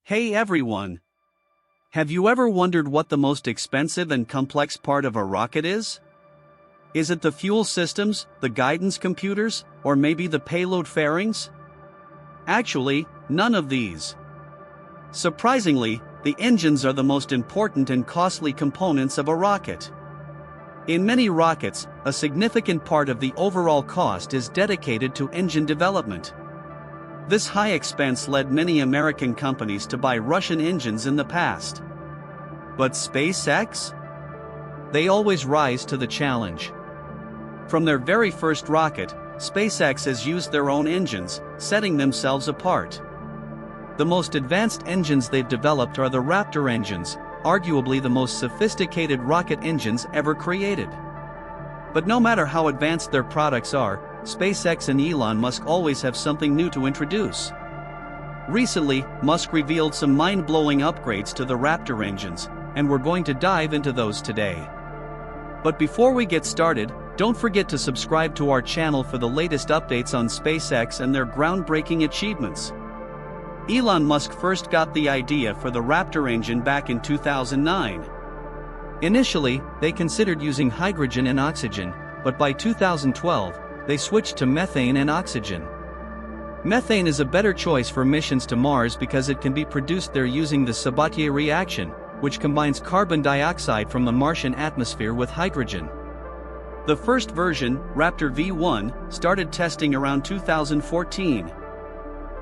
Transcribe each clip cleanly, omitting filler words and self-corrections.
Hey everyone! Have you ever wondered what the most expensive and complex part of a rocket is? Is it the fuel systems, the guidance computers, or maybe the payload fairings? Actually, none of these. Surprisingly, the engines are the most important and costly components of a rocket. In many rockets, a significant part of the overall cost is dedicated to engine development. This high expense led many American companies to buy Russian engines in the past. But SpaceX? They always rise to the challenge. From their very first rocket, SpaceX has used their own engines, setting themselves apart. The most advanced engines they've developed are the Raptor engines, arguably the most sophisticated rocket engines ever created. But no matter how advanced their products are, SpaceX and Elon Musk always have something new to introduce. Recently, Musk revealed some mind-blowing upgrades to the Raptor engines, and we're going to dive into those today. But before we get started, don't forget to subscribe to our channel for the latest updates on SpaceX and their groundbreaking achievements. Elon Musk first got the idea for the Raptor engine back in 2009. Initially, they considered using hydrogen and oxygen, but by 2012, they switched to methane and oxygen. Methane is a better choice for missions to Mars because it can be produced there using the Sabatier reaction, which combines carbon dioxide from the Martian atmosphere with hydrogen. The first version, Raptor V1, started testing around 2014.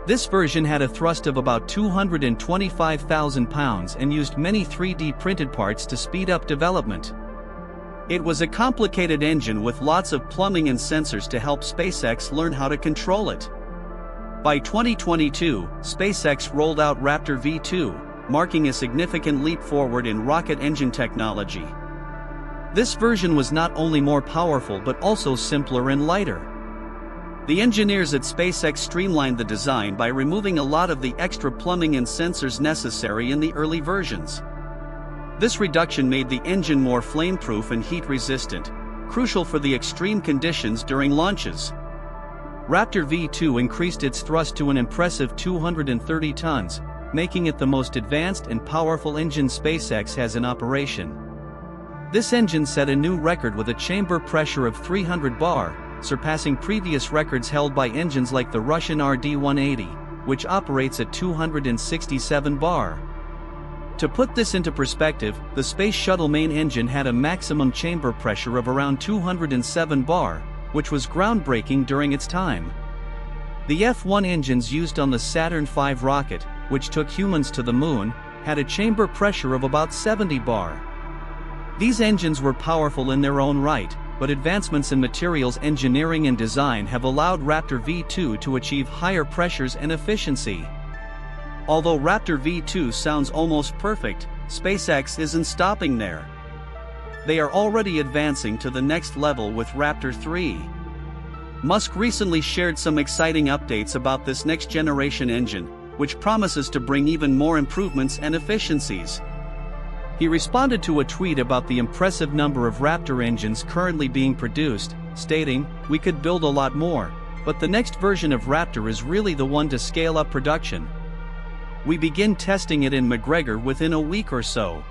This version had a thrust of about 225,000 pounds and used many 3D printed parts to speed up development. It was a complicated engine with lots of plumbing and sensors to help SpaceX learn how to control it. By 2022, SpaceX rolled out Raptor V2, marking a significant leap forward in rocket engine technology. This version was not only more powerful but also simpler and lighter. The engineers at SpaceX streamlined the design by removing a lot of the extra plumbing and sensors necessary in the early versions. This reduction made the engine more flame-proof and heat-resistant, crucial for the extreme conditions during launches. Raptor V2 increased its thrust to an impressive 230 tons, making it the most advanced and powerful engine SpaceX has in operation. This engine set a new record with a chamber pressure of 300 bar, surpassing previous records held by engines like the Russian RD-180, which operates at 267 bar. To put this into perspective, the Space Shuttle main engine had a maximum chamber pressure of around 207 bar, which was groundbreaking during its time. The F-1 engines used on the Saturn V rocket, which took humans to the moon, had a chamber pressure of about 70 bar. These engines were powerful in their own right, but advancements in materials engineering and design have allowed Raptor V2 to achieve higher pressures and efficiency. Although Raptor V2 sounds almost perfect, SpaceX isn't stopping there. They are already advancing to the next level with Raptor 3. Musk recently shared some exciting updates about this next-generation engine, which promises to bring even more improvements and efficiencies. He responded to a tweet about the impressive number of Raptor engines currently being produced, stating, "We could build a lot more, but the next version of Raptor is really the one to scale up production. We begin testing it in McGregor within a week or so."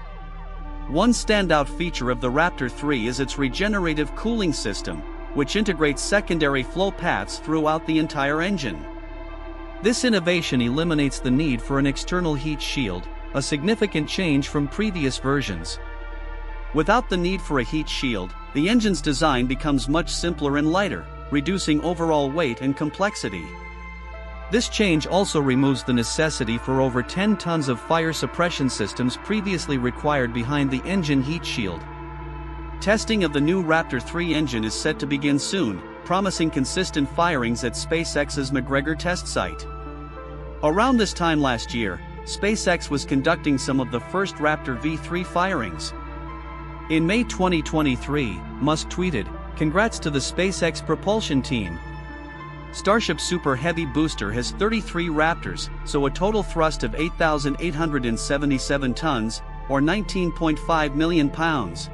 One standout feature of the Raptor 3 is its regenerative cooling system, which integrates secondary flow paths throughout the entire engine. This innovation eliminates the need for an external heat shield, a significant change from previous versions. Without the need for a heat shield, the engine's design becomes much simpler and lighter, reducing overall weight and complexity. This change also removes the necessity for over 10 tons of fire suppression systems previously required behind the engine heat shield. Testing of the new Raptor 3 engine is set to begin soon, promising consistent firings at SpaceX's McGregor test site. Around this time last year, SpaceX was conducting some of the first Raptor V3 firings. In May 2023, Musk tweeted, "Congrats to the SpaceX propulsion team. Starship Super Heavy booster has 33 Raptors, so a total thrust of 8,877 tons, or 19.5 million pounds.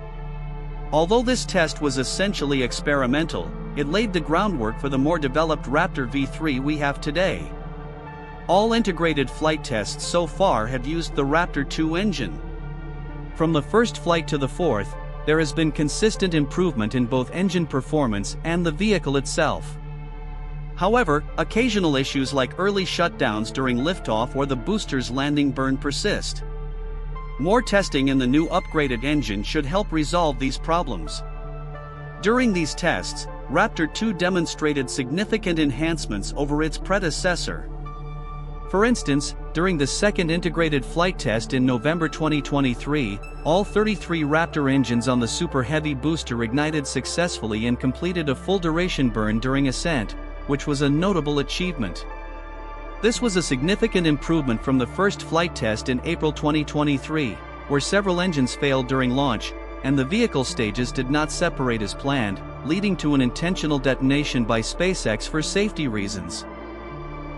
Although this test was essentially experimental, it laid the groundwork for the more developed Raptor V3 we have today. All integrated flight tests so far have used the Raptor 2 engine. From the first flight to the fourth, there has been consistent improvement in both engine performance and the vehicle itself. However, occasional issues like early shutdowns during liftoff or the booster's landing burn persist. More testing in the new upgraded engine should help resolve these problems. During these tests, Raptor 2 demonstrated significant enhancements over its predecessor. For instance, during the second integrated flight test in November 2023, all 33 Raptor engines on the Super Heavy booster ignited successfully and completed a full duration burn during ascent, which was a notable achievement. This was a significant improvement from the first flight test in April 2023, where several engines failed during launch, and the vehicle stages did not separate as planned, leading to an intentional detonation by Spacex for safety reasons.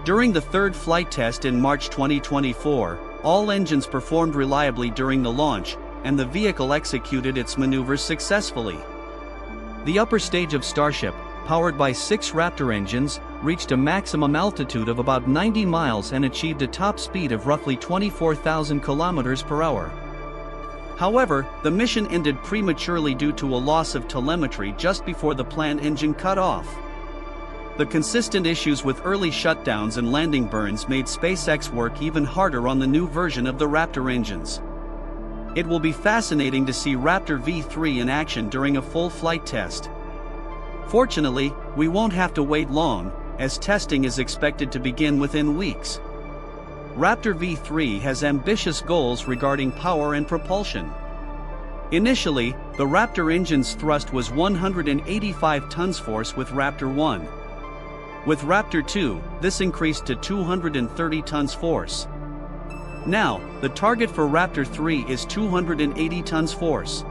During the third flight test in March 2024, all engines performed reliably during the launch, and the vehicle executed its maneuvers successfully. The upper stage of Starship, powered by 6 Raptor engines, reached a maximum altitude of about 90 miles and achieved a top speed of roughly 24,000 kilometers per hour. However, the mission ended prematurely due to a loss of telemetry just before the planned engine cut off. The consistent issues with early shutdowns and landing burns made Spacex work even harder on the new version of the Raptor engines. It will be fascinating to see Raptor V3 in action during a full flight test. Fortunately, we won't have to wait long, as testing is expected to begin within weeks. Raptor V3 has ambitious goals regarding power and propulsion. Initially, the Raptor engine's thrust was 185 tons-force with Raptor 1. With Raptor 2, this increased to 230 tons-force. Now, the target for Raptor 3 is 280 tons-force.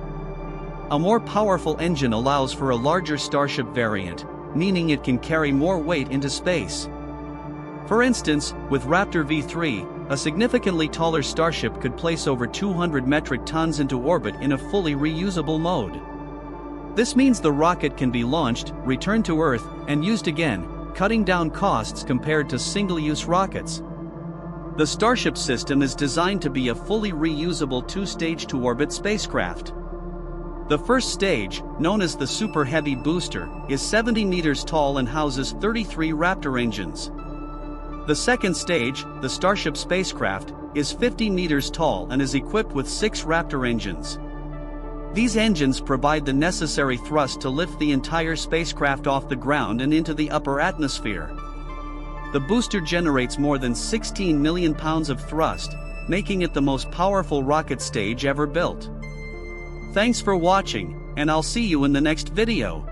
A more powerful engine allows for a larger Starship variant, meaning it can carry more weight into space. For instance, with Raptor V3, a significantly taller Starship could place over 200 metric tons into orbit in a fully reusable mode. This means the rocket can be launched, returned to Earth, and used again, cutting down costs compared to single-use rockets. The Starship system is designed to be a fully reusable 2-stage to-orbit spacecraft. The first stage, known as the Super Heavy booster, is 70 meters tall and houses 33 Raptor engines. The second stage, the Starship spacecraft, is 50 meters tall and is equipped with 6 Raptor engines. These engines provide the necessary thrust to lift the entire spacecraft off the ground and into the upper atmosphere. The booster generates more than 16 million pounds of thrust, making it the most powerful rocket stage ever built. Thanks for watching, and I'll see you in the next video.